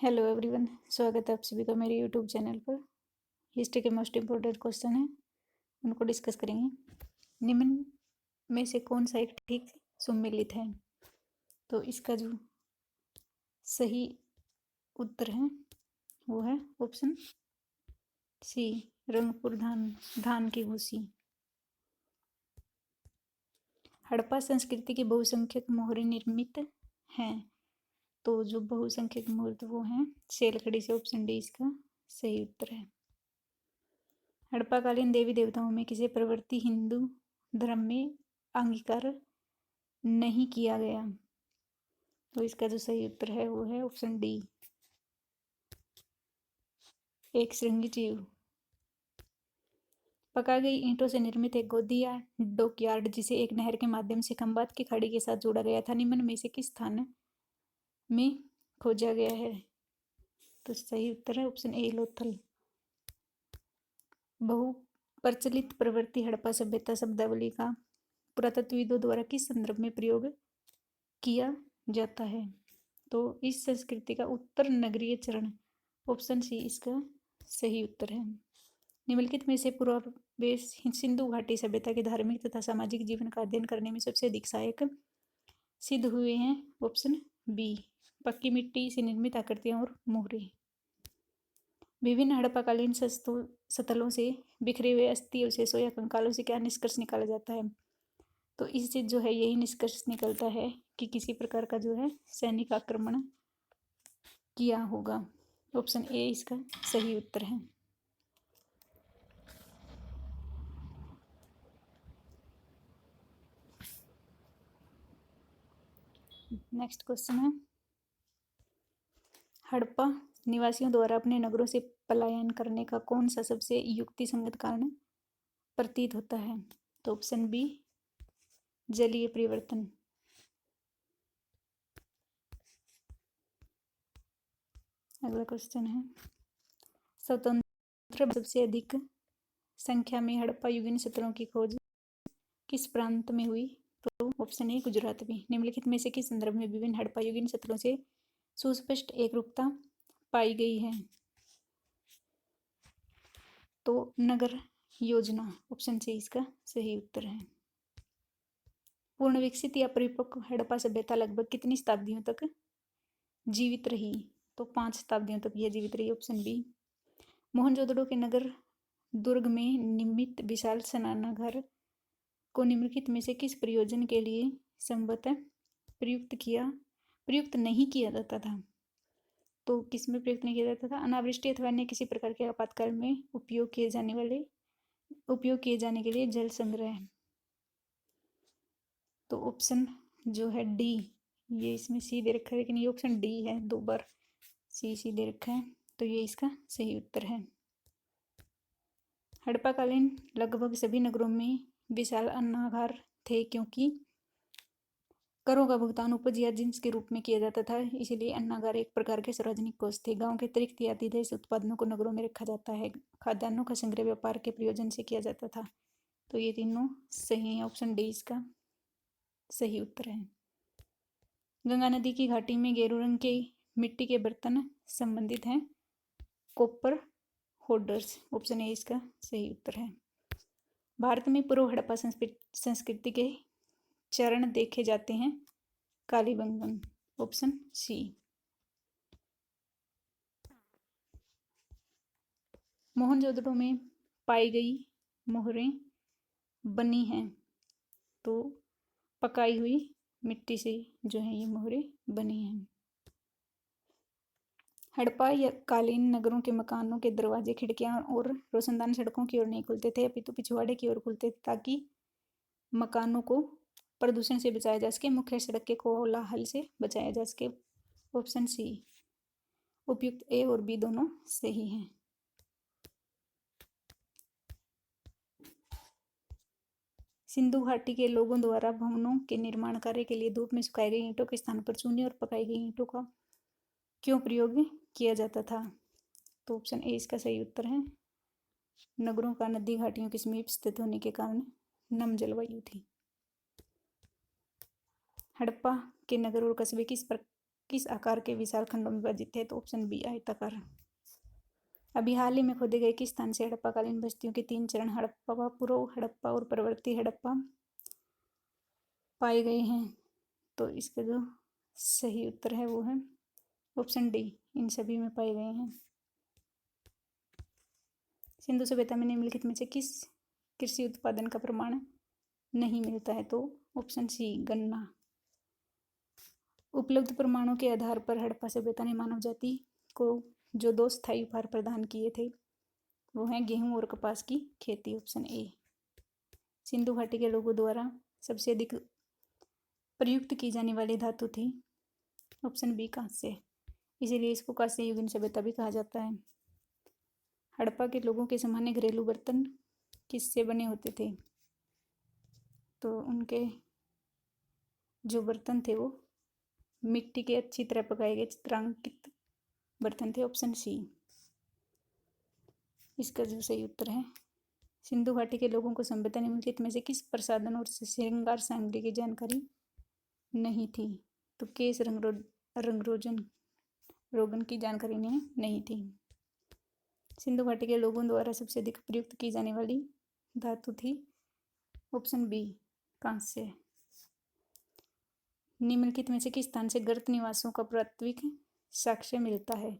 Hello everyone, स्वागत है आप सभी का मेरे यूट्यूब चैनल पर। हिस्ट्री के मोस्ट इम्पोर्टेंट क्वेश्चन है, उनको डिस्कस करेंगे। निम्न में से कौन सा एक ठीक सुमेलित है? तो इसका जो सही उत्तर है वो है ऑप्शन सी, रंगपुर धान धान की भूसी। हड़प्पा संस्कृति की बहुसंख्यक मोहरें निर्मित हैं। तो जो बहुसंख्यक मोहर वो हैं सेलखड़ी से। ऑप्शन डी इसका सही उत्तर है। हड़प्पाकालीन देवी देवताओं में किसी प्रवृत्ति हिंदू धर्म में अंगीकार नहीं किया गया। तो इसका जो सही उत्तर है वो है ऑप्शन डी, एक श्रृंगी जीव। पका गई ईंटों से निर्मित एक गोदी या डॉकयार्ड जिसे एक नहर के माध्यम से खंबात की खाड़ी के साथ जोड़ा गया था, निम्न में से किस स्थान में खोजा गया है? तो सही उत्तर है ऑप्शन ए, लोथल। बहु प्रचलित प्रवृत्ति हड़प्पा सभ्यता शब्दावली का पुरातत्वविदों द्वारा किस संदर्भ में प्रयोग किया जाता है? तो इस संस्कृति का उत्तर नगरीय चरण। ऑप्शन सी इसका सही उत्तर है। निम्नलिखित में से पूर्वावेश सिंधु घाटी सभ्यता के धार्मिक तथा सामाजिक जीवन का अध्ययन करने में सबसे अधिक सहायक सिद्ध हुए हैं? ऑप्शन बी, पक्की मिट्टी से निर्मित आकृतियां और मोहरे। विभिन्न हड़प्पाकालीन स्थलों से बिखरे हुए अस्थि अवशेषों या कंकालों से क्या निष्कर्ष निकाला जाता है? तो इससे जो है यही निष्कर्ष निकलता है कि किसी प्रकार का जो है सैनिक आक्रमण किया होगा। ऑप्शन ए इसका सही उत्तर है। नेक्स्ट क्वेश्चन है, हड़प्पा निवासियों द्वारा अपने नगरों से पलायन करने का कौन सा सबसे युक्तिसंगत कारण प्रतीत होता है? तो ऑप्शन बी, जलीय परिवर्तन। अगला क्वेश्चन है, स्वतंत्र सबसे अधिक संख्या में हड़प्पा युगीन क्षेत्रों की खोज किस प्रांत में हुई? तो ऑप्शन ए, गुजरात में। निम्नलिखित में से किस संदर्भ में विभिन्न हड़प्पा युगीन क्षेत्रों से सुस्पष्ट एकरूपता पाई गई है? तो नगर योजना। ऑप्शन सी इसका सही उत्तर है। पूर्ण विकसित या परिपक्व हड़प्पा सभ्यता लगभग कितनी शताब्दियों तक जीवित रही? तो 5 शताब्दियों तक यह जीवित रही। Option B. मोहनजोदड़ो के नगर दुर्ग में निर्मित विशाल स्नानागार को निम्नलिखित में से किस प्रयोजन के लिए संभवतः प्रयुक्त नहीं किया जाता था? तो किस में प्रयुक्त नहीं किया जाता था? अनावृष्टि अथवा अन्य किसी प्रकार के आपातकाल में उपयोग किए जाने के लिए जल संग्रह। तो ऑप्शन जो है डी, ये इसमें सी दे रखा है लेकिन ये ऑप्शन डी है, 2 बार सी दे रखा है, तो ये इसका सही उत्तर है। हड़प्पाकालीन लगभग सभी नगरों में विशाल अन्नागार थे क्योंकि करों का भुगतान उपज या जिन्स के रूप में किया जाता था, इसलिए अन्नागार एक प्रकार के सार्वजनिक कोष थे। गांव के अतिरिक्त या अधिदेश उत्पादनों को नगरों में रखा जाता है। खाद्यान्नों का संग्रह व्यापार के प्रयोजन से किया जाता था। तो ये तीनों सही है। ऑप्शन डी इसका सही उत्तर है। गंगा नदी की घाटी में गेरू रंग के मिट्टी के बर्तन संबंधित हैं कॉपर होल्डर्स। ऑप्शन ए इसका सही उत्तर है। भारत में पूर्व हड़प्पा संस्कृति के चरण देखे जाते हैं कालीबंगन। Option C. मोहनजोदड़ो में पाई गई मोहरें बनी हैं। तो पकाई हुई मिट्टी से जो है ये मोहरें बनी हैं। हड़प्पा या कालीन नगरों के मकानों के दरवाजे, खिड़कियां और रोशनदान सड़कों की ओर नहीं खुलते थे, अपितु पिछवाड़े की ओर खुलते थे ताकि मकानों को प्रदूषण से बचाया जा सके, मुख्य सड़क के कोलाहल से बचाया जा सके। Option C. उपयुक्त ए और बी दोनों सही हैं। सिंधु घाटी के लोगों द्वारा भवनों के निर्माण कार्य के लिए धूप में सुखाई गई ईंटों के स्थान पर चूने और पकाई गई ईंटों का क्यों प्रयोग किया जाता था? तो ऑप्शन ए इसका सही उत्तर है। नगरों का नदी घाटियों के समीप स्थित होने के कारण नम जलवायु थी। हड़प्पा के नगर और कस्बे किस किस आकार के विशाल खंडों में विभाजित है? तो ऑप्शन बी आयताकार। अभी हाल ही में खोदे गए किस स्थान से हड़प्पाकालीन बस्तियों के 3 चरण हड़प्पा, पूर्व हड़प्पा और परवर्ती हड़प्पा पाए गए हैं? तो इसका जो सही उत्तर है वो है ऑप्शन डी, इन सभी में पाए गए हैं। सिंधु सभ्यता में निम्नलिखित में से किस कृषि उत्पादन का प्रमाण नहीं मिलता है? तो ऑप्शन सी गन्ना। उपलब्ध प्रमाणों के आधार पर हड़प्पा सभ्यता ने मानव जाति को जो 2 स्थायी उपहार प्रदान किए थे वो हैं गेहूं और कपास की खेती, ऑप्शन ए। सिंधु घाटी के लोगों द्वारा सबसे अधिक प्रयुक्त की जाने वाली धातु थी, ऑप्शन बी कांस्य, इसीलिए इसको कांस्य युगीन सभ्यता भी कहा जाता है। हड़प्पा के लोगों के सामान्य घरेलू बर्तन किससे बने होते थे? तो उनके जो बर्तन थे वो मिट्टी के अच्छी तरह पकाए गए चित्रांकित बर्तन थे, ऑप्शन सी। इसका जो सही उत्तर है सिंधु घाटी के लोगों को सभ्यता निम्नलिखित में से किस प्रसाधन और श्रृंगार सामग्री की जानकारी नहीं थी? तो केश रोगन की जानकारी नहीं थी। सिंधु घाटी के लोगों द्वारा सबसे अधिक प्रयुक्त की जाने वाली धातु थी, ऑप्शन बी कांस्य। निम्नलिखित में से किस स्थान से गर्त निवासों का पुरातात्विक साक्ष्य मिलता है?